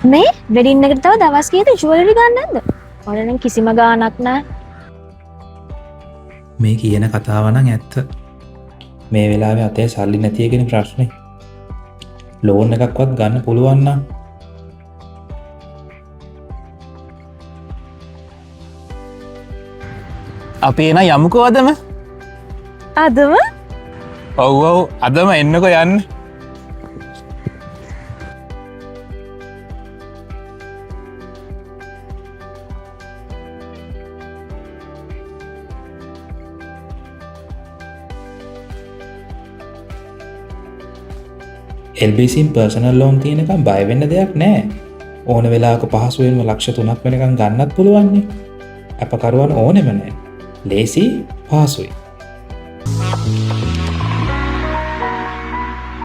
මේ වෙඩින් එකට තව දවස් කීයද ජුවලරි ගන්න නැද්ද? ඔයාලා නම් කිසිම ගාණක් නැහැ. මේ කියන කතාව නම් ඇත්ත. මේ වෙලාවේ අතේ සල්ලි නැති එකනේ ප්‍රශ්නේ. ලෝන් එකක්වත් ගන්න පුළුවන් නම් අපි එන යමුකෝ අදම. අදම ඔව් ඔව් අදම එන්නකෝ යන්න. LBCන් පර්සනල් ලෝන් තියෙනකම් බය වෙන්න දෙයක් නැහැ. ඕන වෙලාවක පහසුවෙන්ම ලක්ෂ 3ක් වෙනකම් ගන්නත් පුළුවන් නේ. අපකරුවන් ඕනෙම නැහැ. ලේසි පහසුයි.